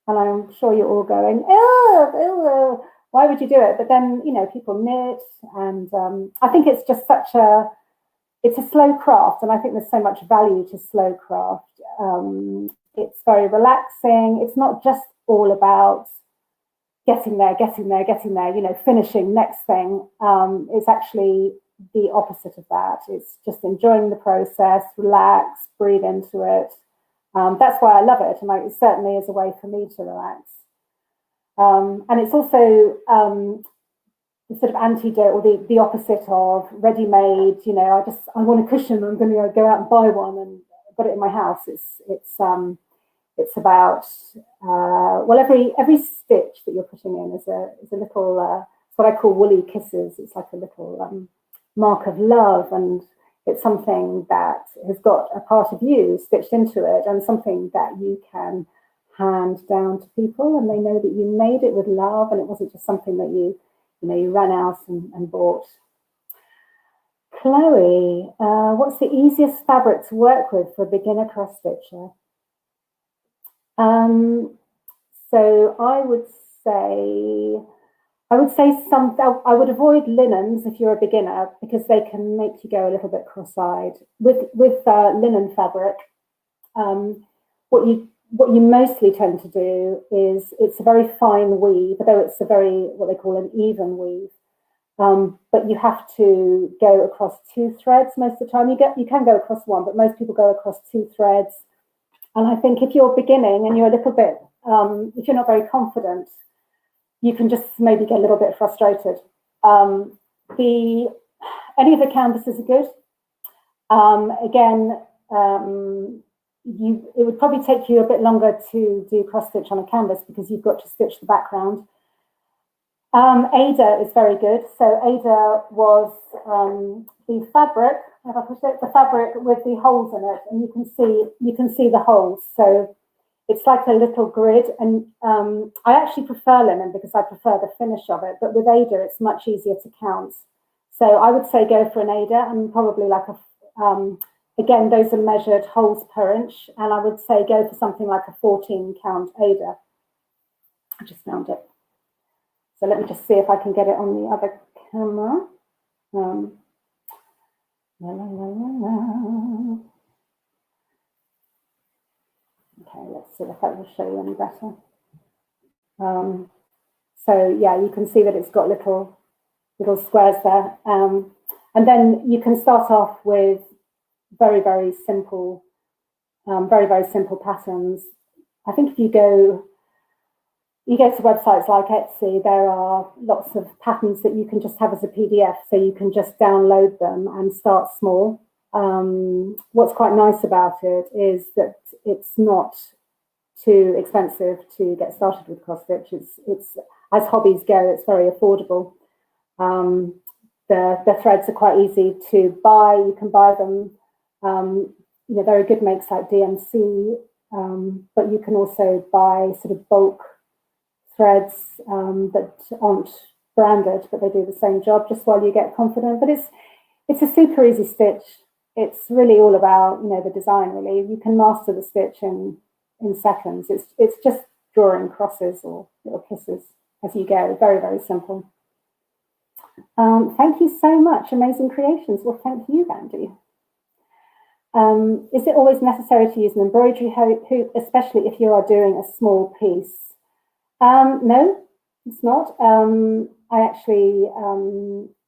And I'm sure you're all going, oh, why would you do it? But then, you know, people knit, and I think it's just it's a slow craft, and I think there's so much value to slow craft. It's very relaxing. It's not just all about getting there, you know, finishing, next thing. It's actually the opposite of that. It's just enjoying the process, relax, breathe into it. That's why I love it, and it certainly is a way for me to relax. And it's also sort of antidote, or the opposite of ready-made. You know, I want a cushion. I'm going to go out and buy one, and I've got it in my house. It's about well, every stitch that you're putting in is a little it's what I call woolly kisses. It's like a little mark of love, and it's something that has got a part of you stitched into it, and something that you can hand down to people, and they know that you made it with love, and it wasn't just something that you ran out and bought. Chloe, what's the easiest fabric to work with for a beginner cross stitcher? So I would say I would avoid linens if you're a beginner, because they can make you go a little bit cross-eyed. With linen fabric, what you mostly tend to do is, it's a very fine weave, although it's a very, what they call an even weave. But you have to go across 2 threads most of the time. You can go across 1, but most people go across 2 threads. And I think if you're beginning and you're a little bit, if you're not very confident, you can just maybe get a little bit frustrated. Any of the canvases are good. Again, it would probably take you a bit longer to do cross stitch on a canvas, because you've got to stitch the background. Ada is very good. So Ada was the fabric, if I push it, the fabric with the holes in it, and you can see the holes. So it's like a little grid, and I actually prefer linen because I prefer the finish of it. But with Ada, it's much easier to count. So I would say go for an Ada, and probably like again, those are measured holes per inch, and I would say go for something like a 14 count Ada. I just found it. So let me just see if I can get it on the other camera. Okay, let's see if that will show you any better. So yeah, you can see that it's got little squares there. And then you can start off with very, very simple patterns. I think if you go to websites like Etsy, there are lots of patterns that you can just have as a PDF, so you can just download them and start small. What's quite nice about it is that it's not too expensive to get started with cross stitch. It's as hobbies go, it's very affordable. The threads are quite easy to buy. You can buy them. There are good makes like DMC, but you can also buy sort of bulk threads that aren't branded, but they do the same job just while you get confident. But it's a super easy stitch. It's really all about the design. Really, you can master the stitch in seconds. It's just drawing crosses or little kisses as you go. Very, very simple. Thank you so much, Amazing Creations. Well, thank you, Randy. Is it always necessary to use an embroidery hoop, especially if you are doing a small piece? No, it's not. I actually,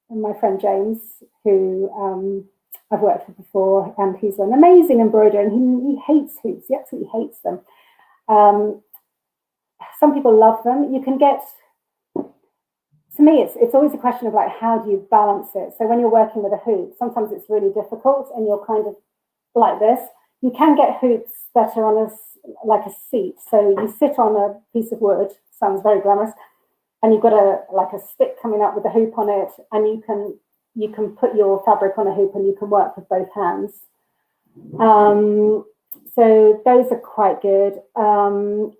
my friend James, who I've worked with before, and he's an amazing embroiderer, and he hates hoops. He absolutely hates them. Some people love them. You can get, to me, it's always a question of like, how do you balance it? So when you're working with a hoop, sometimes it's really difficult, and you're kind of like this. You can get hoops that are on like a seat. So you sit on a piece of wood, sounds very glamorous, and you've got a stick coming up with a hoop on it, and you can put your fabric on a hoop, and you can work with both hands. So those are quite good.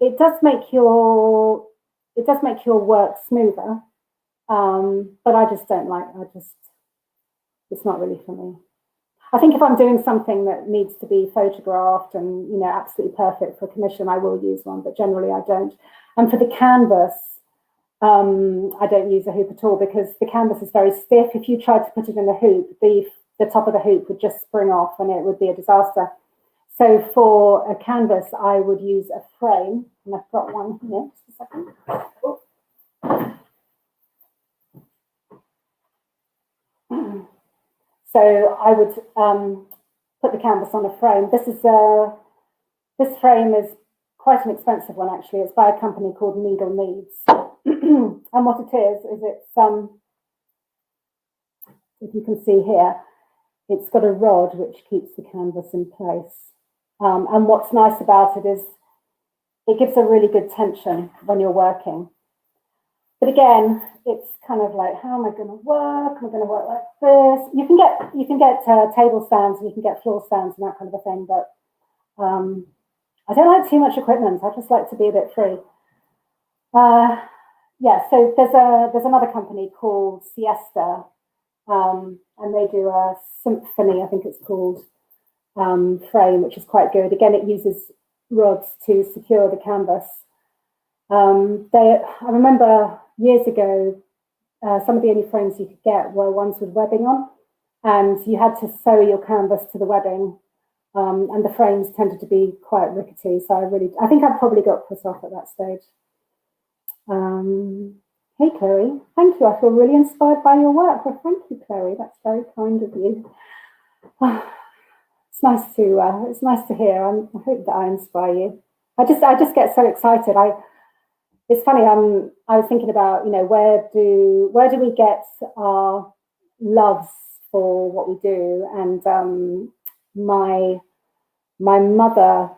It does make your work smoother, but I just don't like. It's not really for me. I think if I'm doing something that needs to be photographed and absolutely perfect for commission, I will use one, but generally I don't. And for the canvas, I don't use a hoop at all, because the canvas is very stiff. If you tried to put it in a hoop, the top of the hoop would just spring off, and it would be a disaster. So for a canvas, I would use a frame, and I've got one here. Just a second. Oh. So I would put the canvas on a frame. This frame is quite an expensive one, actually. It's by a company called Needle Needs. And what it is it's if you can see here, it's got a rod which keeps the canvas in place. And what's nice about it is it gives a really good tension when you're working. But again, it's kind of like, how am I going to work? Am I going to work like this? You can get table stands and you can get floor stands and that kind of a thing. But I don't like too much equipment. I just like to be a bit free. Yeah, so there's another company called Siesta, and they do a Symphony, I think it's called, frame, which is quite good. Again, it uses rods to secure the canvas. I remember years ago, some of the only frames you could get were ones with webbing on, and you had to sew your canvas to the webbing, and the frames tended to be quite rickety. So I think I probably got put off at that stage. Hey Chloe, thank you. I feel really inspired by your work. Well, thank you, Chloe. That's very kind of you. It's nice to hear. I hope that I inspire you. I just get so excited. It's funny. I was thinking about, where do we get our loves for what we do? And my mother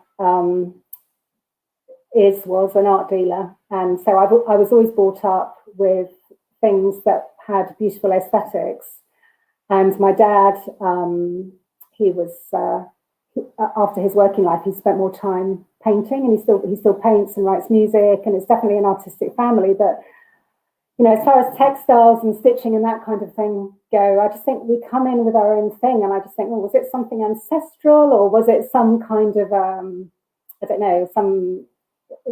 was an art dealer, and so I was always brought up with things that had beautiful aesthetics. And my dad, he was after his working life, he spent more time painting, and he still paints and writes music, and it's definitely an artistic family. But as far as textiles and stitching and that kind of thing go, I just think we come in with our own thing, and I just think, well, was it something ancestral, or was it some kind of I don't know, some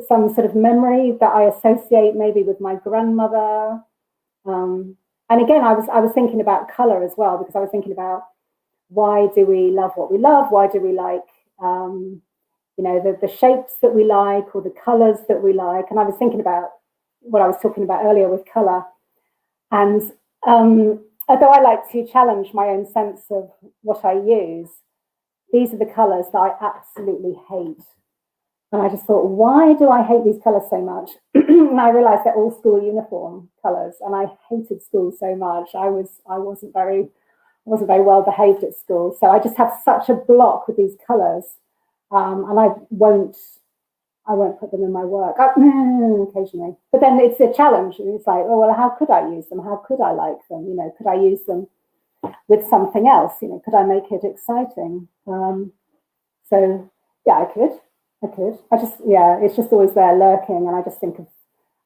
sort of memory that I associate maybe with my grandmother. And again, I was thinking about color as well, because I was thinking about, why do we love what we love? Why do we like, the shapes that we like, or the colors that we like? And I was thinking about what I was talking about earlier with color. And although I like to challenge my own sense of what I use, these are the colors that I absolutely hate. And I just thought, why do I hate these colors so much? And I realized they're all school uniform colors, and I hated school so much. I wasn't very well behaved at school, so I just have such a block with these colors, and I won't put them in my work occasionally. But then it's a challenge, and it's like, oh well, how could I use them? How could I like them? Could I use them with something else? Could I make it exciting? So yeah, I could. It's just always there lurking, and I just think of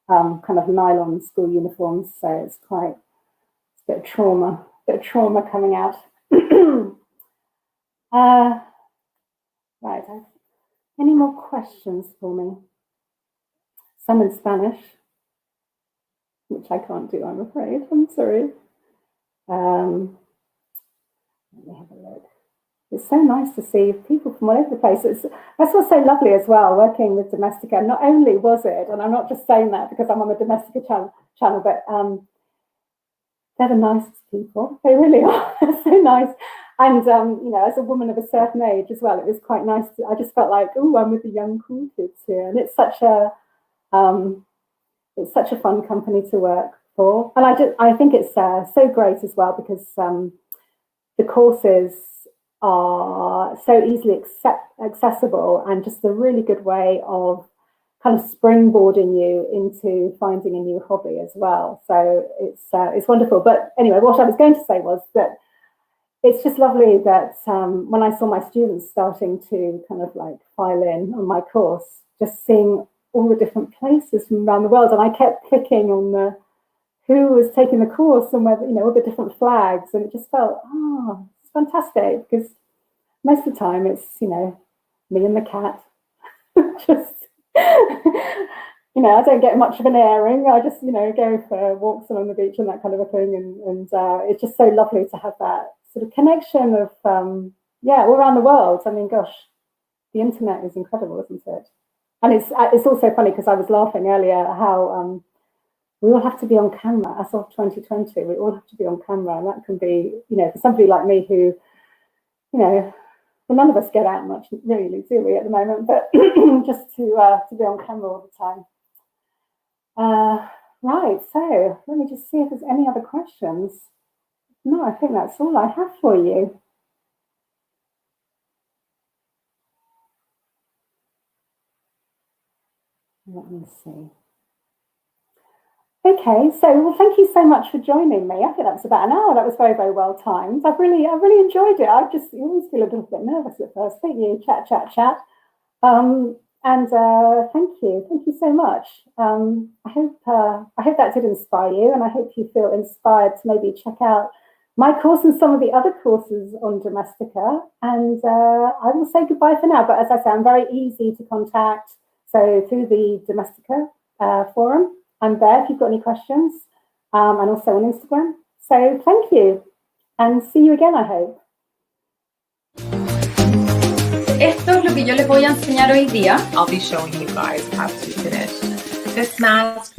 kind of nylon school uniforms, so it's a bit of trauma coming out. Right, any more questions for me? Some in Spanish, which I can't do, I'm afraid. I'm sorry. Let me have a look. It's so nice to see people from all over the place. That's what's so lovely as well, working with Domestika. Not only was it, and I'm not just saying that because I'm on the Domestika channel, but they're the nicest people. They really are. They're so nice. And, as a woman of a certain age as well, it was quite nice. I just felt like, oh, I'm with the young cool kids here. And it's such a fun company to work for. And I think it's so great as well, because the courses are so easily accessible, and just a really good way of kind of springboarding you into finding a new hobby as well. So it's wonderful. But anyway, what I was going to say was that it's just lovely that when I saw my students starting to kind of like file in on my course, just seeing all the different places from around the world, and I kept clicking on who was taking the course and whether, all the different flags, and it just felt, it's fantastic, because most of the time it's, me and the cat. Just, I don't get much of an airing. I just, go for walks along the beach and that kind of a thing. And it's just so lovely to have that sort of connection of, all around the world. I mean, gosh, the internet is incredible, isn't it? And it's also funny, because I was laughing earlier how we all have to be on camera. As of 2020, we all have to be on camera. And that can be, for somebody like me who, well, none of us get out much, really, do we, at the moment? But just to be on camera all the time. Right, so let me just see if there's any other questions. No, I think that's all I have for you. Let me see. Okay, so well, thank you so much for joining me. I think that was about an hour. That was very, very well timed. I really enjoyed it. You always feel a little bit nervous at first, don't you? Chat. And thank you so much. I hope that did inspire you, and I hope you feel inspired to maybe check out my course and some of the other courses on Domestika. And I will say goodbye for now. But as I say, I'm very easy to contact. So through the Domestika forum, I'm there if you've got any questions, and also on Instagram. So thank you, and see you again, I hope. Esto es lo que yo les voy a enseñar hoy día. I'll be showing you guys how to finish this mask